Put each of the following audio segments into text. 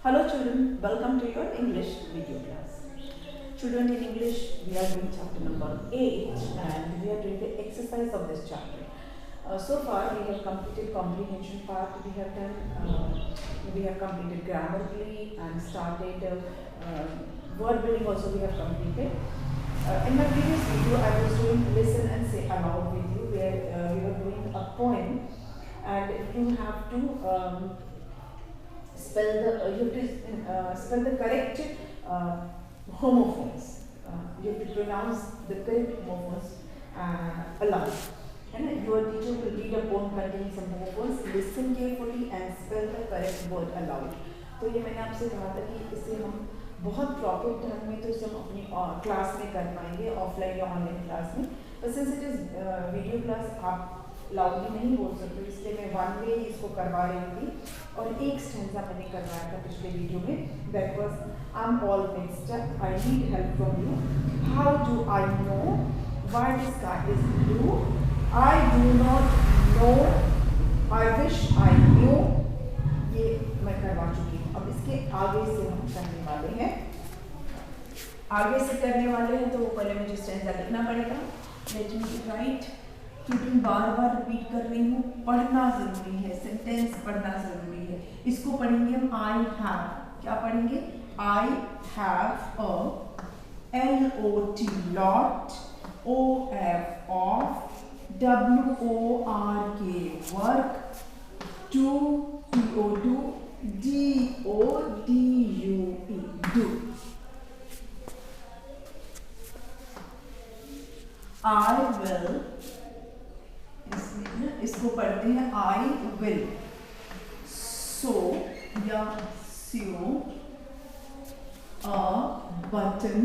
Hello children, welcome to your English video class. Children, in English we are doing chapter number 8 and we are doing the exercise of this chapter. So far we have completed comprehension part, we have completed grammarly and started word building also we have completed. In my previous video I was doing listen and say aloud with you where we were doing a poem and you have to spell the correct homophones. You have to pronounce the correct homophones aloud. And your teacher will read a poem containing some homophones. Listen carefully and spell the correct word aloud. तो ये मैंने आपसे कहा था कि इसे हम बहुत प्रॉपर ढंग में तो इसे हम अपनी क्लास में कर पाएंगे, ऑफलाइन या ऑनलाइन क्लास में. But since it is video class आप लाउडली नहीं बोल सकते, इसलिए मैं वन वे इसको करवा रही थी और एक स्टैंजा मैंने करवाया था पिछले वीडियो में. That was I am all mixed up, I need help from you, how do I know why the sky is blue, I do not know, I wish I knew. ये मैं करवा चुकी हूँ. अब इसके आगे से हम करने वाले हैं. आगे से करने वाले हैं तो पहले मुझे स्टैंजा लिखना पड़ेगा. Let me right. क्योंकि बार बार रिपीट कर रही हूँ, पढ़ना जरूरी है, सेंटेंस पढ़ना जरूरी है. इसको पढ़ेंगे हम आई हैव. क्या पढ़ेंगे? I have a, LOT lot, OF of, WORK work, to TO2, DODUE do. I will, इसको पढ़ते हैं आई विल. सो या sew a button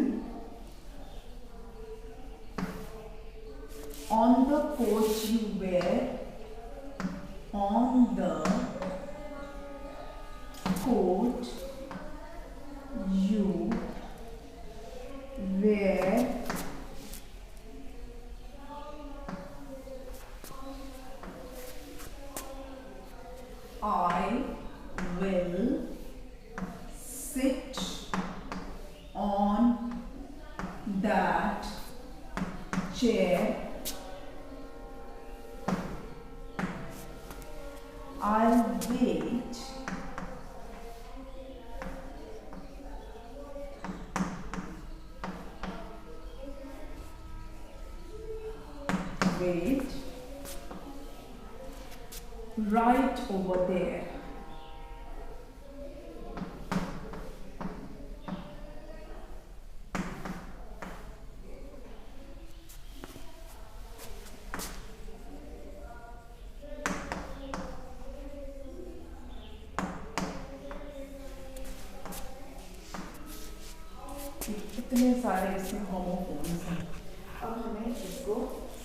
on the coat you wear, on the coat you wear, I will sit on that chair. I'll wait right over there. इतने सारे इसमें homophones हैं. अब हमें इसको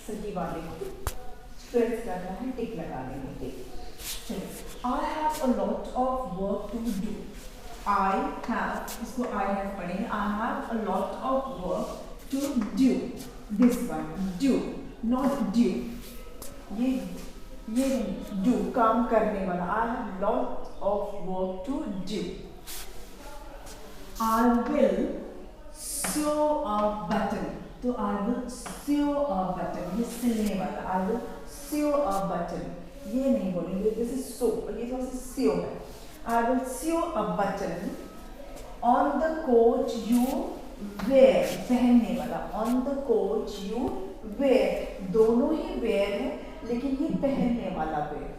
सही वाले को स्ट्रेस करना है, टिक लगा देंगे. I have a lot of work to do. I have, इसको I have पढ़ेंगे. I have a lot of work to do. This one, do, not do. ये नहीं, do काम करने वाला. I have lot of work to do. I will sew a button. तो I will sew a button. ये सिलने वाला. I will sew a button. ये नहीं बोलेंगे. दिस इज सो, ये थोड़ा सा sew है. I will sew a button on the coat you wear. पहनने वाला. On the coat you wear. दोनों ही wear है लेकिन ये पहनने वाला wear,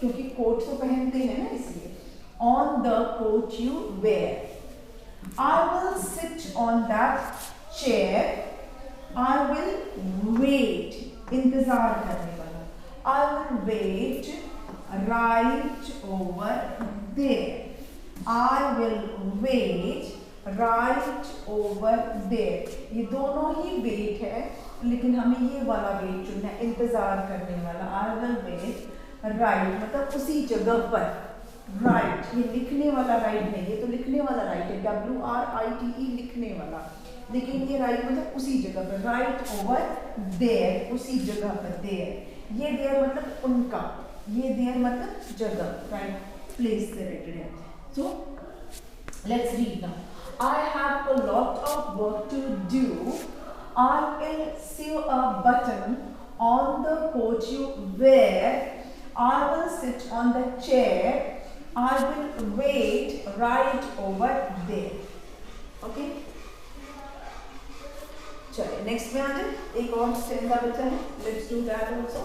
क्योंकि कोट तो पहनते हैं ना, इसलिए. On the coat you wear. I will sit on that chair. I will wait. इंतजार करने वाला. I will wait right over there. I will wait right over there. ये दोनों ही wait है लेकिन हमें ये वाला wait चुनना है, इंतजार करने वाला. I will wait right मतलब उसी जगह पर. right ये लिखने वाला right नहीं, ये तो लिखने वाला right है, WRITE लिखने वाला. लेकिन ये राइट मतलब उसी जगह पर, राइट ओवर देयर, उसी जगह पर देयर. ये देयर मतलब उनका, ये देयर मतलब जगह, राइट प्लेस से रिलेटेड है. सो Let's read now. I have a lot of work to do. I will sew a button on the coat you wear. I will sit on the chair. I will wait right over there. Okay? चलिए next में आ जाए. एक और stanza बचा है. Let's do that also.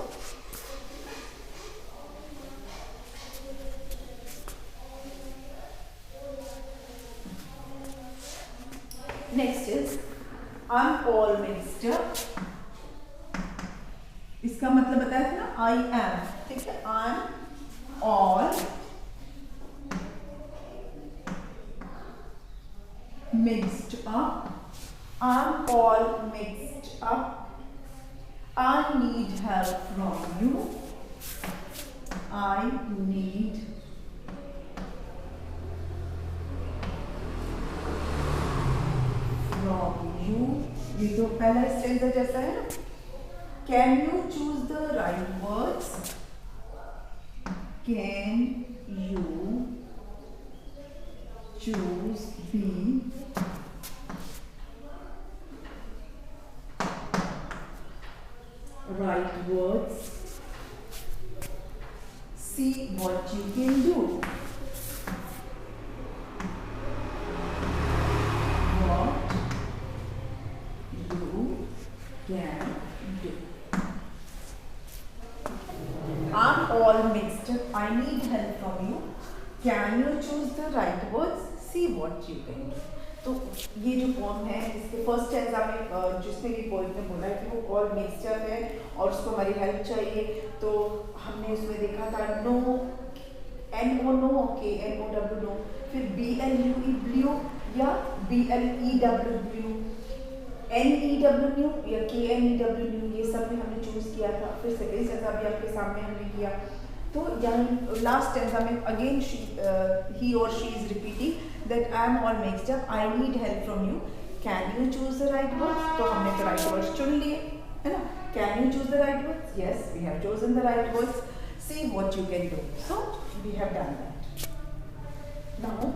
Next is I'm all mixed up. इसका मतलब बताया था ना, I am. ठीक है, I'm all mixed up. I'm all mixed up. I need help from you. I need from you. ये तो पहला स्टेंजा जैसा है ना. Can you choose the right words? Can you choose the right words? See what you can do. What you can do. I'm all mixed up. I need help from you. Can you choose the right words? See what you can do. तो ये जो pome है, इसके first stanza में जिसमें भी poet ने बोला है कि वो ऑल मिक्सचर है और उसको हमारी हेल्प चाहिए. तो हमने उसमें देखा था no, N O no, K N O W know, फिर B L U E blue या B L E W blew, N E W new या K N E W new, ये सब भी हमने चूज किया था. फिर सेकेंड स्टेंजा भी आपके सामने हमने किया. तो यहाँ लास्ट स्टेंजा में अगेन ही और she is repeating that I am all mixed up. I need help from you. Can you choose the right words? तो हमने तो right words चुन लिए, है ना? Can you choose the right words? Yes, we have chosen the right words. See what you can do. So we have done that. Now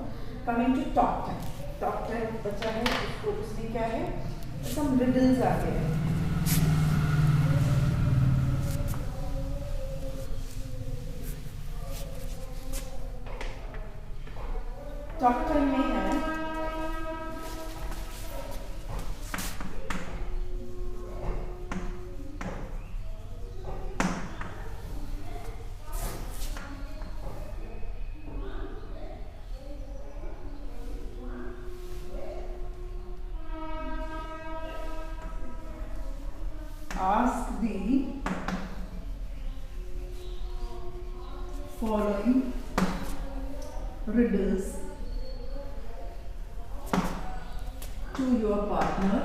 coming to talk time. Talk time बचा है. उसको उसमें क्या है? Some riddles are there. Talk time में है ask the following riddles to your partner.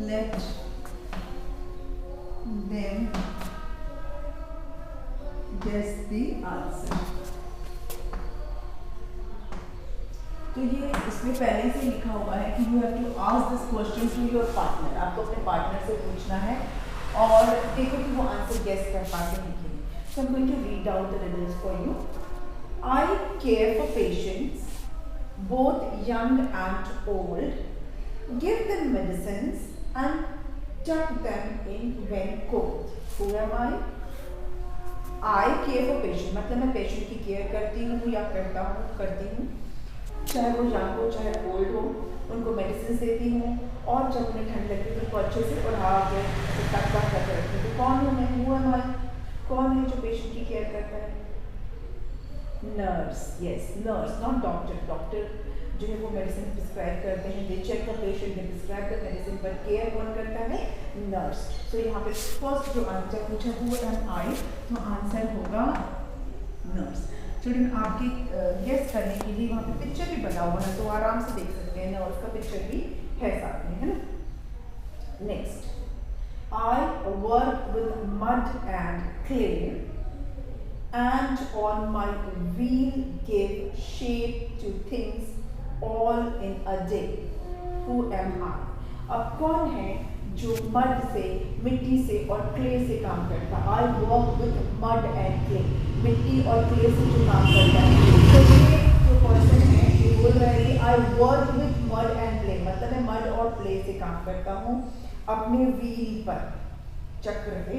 Let them guess the answer. तो ये इसमें पहले से लिखा हुआ है कि you have to ask this question to your partner. आपको अपने पार्टनर से पूछना है और देखो कि वो आंसर गेस कर पाते हैं कि नहीं. So I'm going to read out the riddles for you. I care for patients, both young and old. Give them medicines and tuck them in when cold. Who am I? I care for patient. मतलब मैं patient की care करती हूँ या करती हूँ. चाहे वो यंग हो चाहे ओल्ड हो, उनको मेडिसिन देती हूँ और जब उन्हें ठंड लगती है तो उनको अच्छे से ओढ़ा के तक करके रखती हूँ. तो कौन हूँ मैं? हूँ हमारी कौन है जो पेशेंट की केयर करता है? Nurse. Yes, nurse, not doctor. Doctor जो है वो मेडिसिन प्रिस्क्राइब करते हैं, they check the patient, they prescribe the medicine, पर केयर कौन करता है? नर्स. सो यहाँ पे फर्स्ट जो आंसर पूछा हु एम आई, तो आंसर होगा नर्स. स्टूडेंट आपके गेस करने के लिए वहाँ पे पिक्चर भी बना हुआ है तो आराम से देख सकते हैं ना, और उसका पिक्चर भी है साथ में, है ना. Next, I work with mud and clay, and on my wheel give shape to things all in a day. Who am I? अब कौन है जो मड से, मिट्टी से और क्ले से काम करता है। I work with mud and clay, मिट्टी और क्ले से जो काम करता है। तो ये जो पर्सन है ये बोल रहा है कि I work with mud and clay, मतलब मैं मड और क्ले से काम करता हूँ अपने व्हील पर, चक्र पे,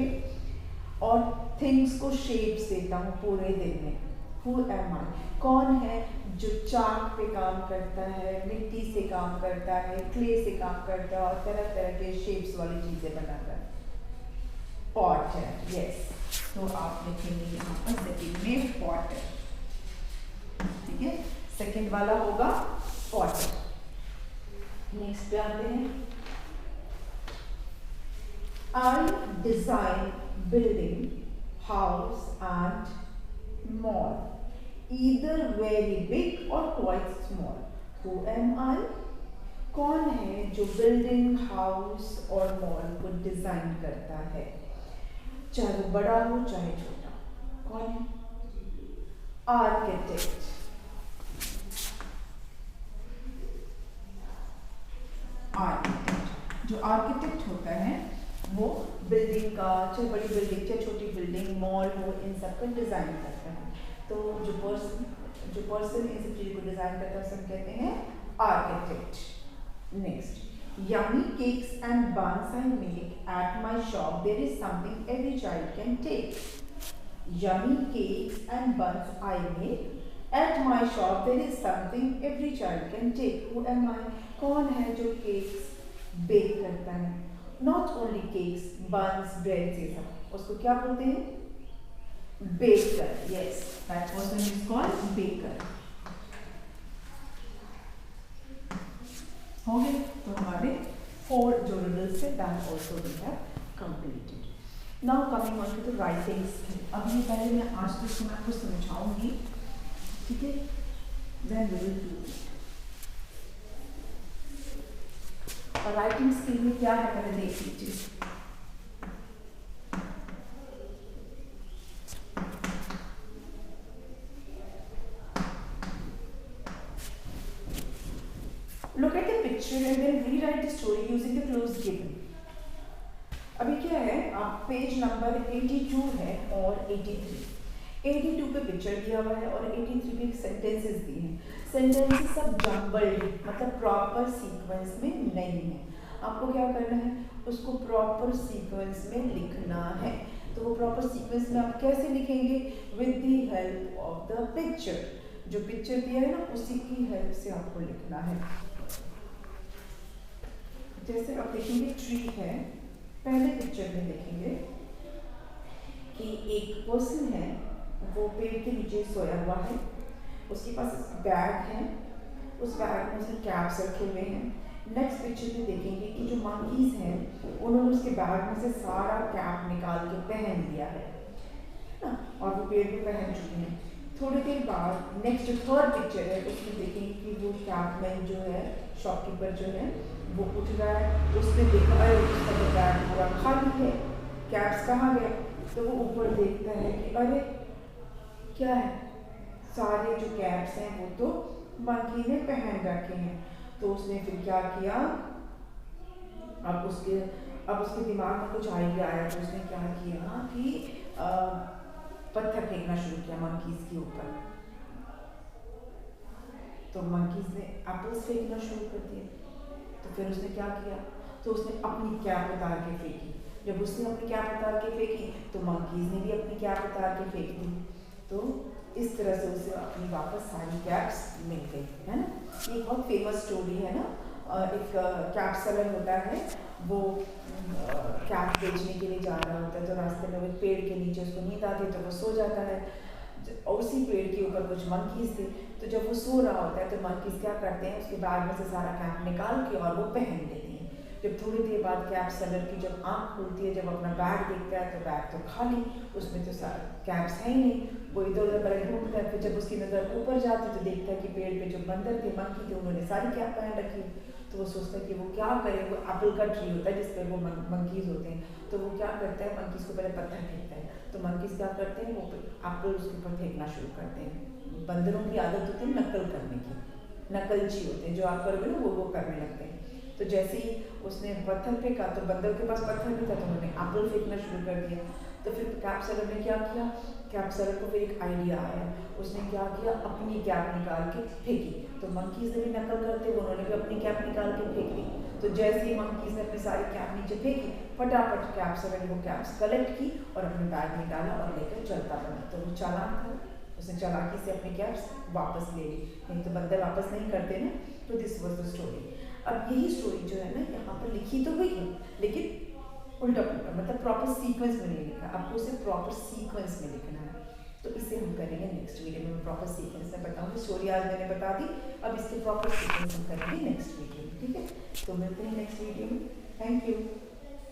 और थिंग्स को शेप्स देता हूँ पूरे दिन में। Who am I? कौन है जो चाक पे काम करता है, मिट्टी से काम करता है, क्ले से काम करता है और तरह तरह के शेप्स वाली चीजें बनाता है। पॉट है, यस। तो आप लिखेंगे यहाँ पर सेकंड में पॉट है, ठीक है। सेकंड वाला होगा पॉट। नेक्स्ट पे आते हैं। I design building, house and mall, either very big or quite small. Who am I? कौन है जो बिल्डिंग, हाउस और मॉल को डिजाइन करता है, चाहे वो बड़ा हो चाहे छोटा? कौन है? आर्किटेक्ट। आर्किटेक्ट, जो आर्किटेक्ट होता है वो बिल्डिंग का, चाहे बड़ी बिल्डिंग चाहे छोटी बिल्डिंग, मॉल हो, इन सब का डिजाइन करता है। तो जो पर्सन इन सब चीजों को डिजाइन करता है सब कहते हैं architect. Next, yummy cakes and buns I make at my shop, there is something every child can take. Yummy cakes and buns I make at my shop, there is something every child can take. Who am I? कौन है जो cakes bake करता है? Not only cakes, buns, breads, ये सब, उसको क्या बोलते हैं? Baker. Yes, that person is called baker. हो गए तो हमारे 4 जो riddles थे that also we have completed. Now coming on to the writing skill. अब ये पहले मैं आज तो इसको मैं आपको समझाऊंगी, ठीक है? Then we will do it. और राइटिंग स्किल में क्या है पहले देख लीजिए। Look at the picture and then rewrite the story using the clues given. अभी क्या है, आप पेज नंबर 82 है और 83। 82 पे पिक्चर दिया हुआ है और 83 पे सेंटेंसेस दिए हैं। सेंटेंसेस सब जम्बल्ड, मतलब प्रॉपर सीक्वेंस में नहीं है। आपको क्या करना है, उसको प्रॉपर सीक्वेंस में लिखना है। तो वो प्रॉपर सीक्वेंस में आप कैसे लिखेंगे? With the help of the picture. जो पिक्चर दिया है ना, उसी की हेल्प से आपको लिखना है। जैसे आप देखेंगे ट्री है, पहले पिक्चर में देखेंगे कि एक पर्सन है, वो पेड़ के नीचे सोया हुआ है, उसके पास बैग है, उस बैग में उसने कैप्स रखे हुए हैं। नेक्स्ट पिक्चर में देखेंगे कि जो मंकीज हैं उन्होंने उसके बैग में से सारा कैप निकाल के पहन लिया है ना, और वो पेड़ पे पहन चुके हैं। थोड़ी देर बाद नेक्स्ट जो थर्ड पिक्चर है उसमें देखेंगे कि वो कैपमैन जो है, शॉपकीपर जो है, वो उठ रहा है, उसने देखा है उसका जो बैग पूरा खाली है, कैप्स कहाँ गए? तो वो ऊपर देखता है कि अरे क्या है, सारे जो कैप्स हैं वो तो मंकी ने पहन रखे हैं। तो उसने फिर क्या किया, अब उसके दिमाग में कुछ आइडिया आया, तो उसने क्या किया कि पत्थर फेंकना शुरू किया मंकीज के ऊपर। तो मंकीज ने एप्पल्स फेंकना शुरू कर दिए। तो फिर उसने क्या किया, तो उसने अपनी कैप उतार के फेंकी। जब उसने अपनी कैप उतार के फेंकी तो मंकीज ने भी अपनी कैप उतार के फेंक दी। तो इस तरह से उसे अपनी वापस सारी कैप्स मिल गई, है ना। ये बहुत फेमस स्टोरी है ना। एक कैप सेलर होता है, वो कैप बेचने के लिए जा रहा होता है, तो रास्ते में वो पेड़ के नीचे उसको नींद आती है तो वो सो जाता है, और उसी पेड़ के ऊपर कुछ मंकीज थे। तो जब वो सो रहा होता है तो मंकीज क्या करते हैं, उसके बैग में से सारा कैप निकाल के और वो पहन लेते हैं। जब थोड़ी देर बाद कैप सेलर की जब आँख खुलती है, जब अपना बैग देखता है तो बैग तो खाली, उसमें तो कैप्स है ही नहीं। वो इधर उधर पर ढूंढता है। फिर जब उसकी नज़र ऊपर जाती है तो देखता है कि पेड़ पे जो बंदर थे, मंकी थे, उन्होंने सारी कैप पहन रखी। तो वो सोचता है कि वो क्या करे। वो एप्पल का ट्री होता है जिस पर वो मंकीज होते हैं, तो वो क्या करता है, मंकीज को पहले पत्थर फेंकता है। तो मंकीज क्या करते हैं, वो एप्पल उसके ऊपर फेंकना शुरू करते हैं। बंदरों की आदत होती है नकल करने की, नकलची होते हैं, जो आप करोगे ना वो करने लगते हैं। तो जैसे ही उसने पत्थर फेंका तो बंदर के पास पत्थर नहीं था, तो उन्होंने एप्पल फेंकना शुरू कर दिया। तो फिर कैप सेलर ने क्या किया, कैप सेलर को फिर एक आइडिया आया, उसने क्या किया, अपनी कैप निकाल के फेंकी। तो मंकीज़ ने भी नकल करते हुए उन्होंने भी अपनी कैप निकाल के फेंक दी। तो जैसे ही मंकीज़ ने अपनी सारी कैप नीचे फेंकी, फटाफट कैप सेलर ने वो कैप्स कलेक्ट की और अपने बैग में डाला और लेकर चलता बना। तो वो चालाक था, उसने चालाकी से अपनी कैप्स वापस ले ली, नहीं तो बंदर वापस नहीं करते ना। तो दिस वॉज द स्टोरी। अब यही स्टोरी जो है ना यहाँ पर लिखी तो हुई है, लेकिन उल्टा पुल्टा, मतलब प्रॉपर सीक्वेंस में नहीं लिखा, आपको उसे प्रॉपर सीक्वेंस में लिखना है। तो इसे हम करेंगे नेक्स्ट वीडियो में, प्रॉपर सीक्वेंस में बताऊंगी। स्टोरी आज मैंने बता दी, अब इसके प्रॉपर सीक्वेंस हम करेंगे नेक्स्ट वीडियो में, ठीक है। तो मिलते हैं नेक्स्ट वीडियो में, थैंक यू।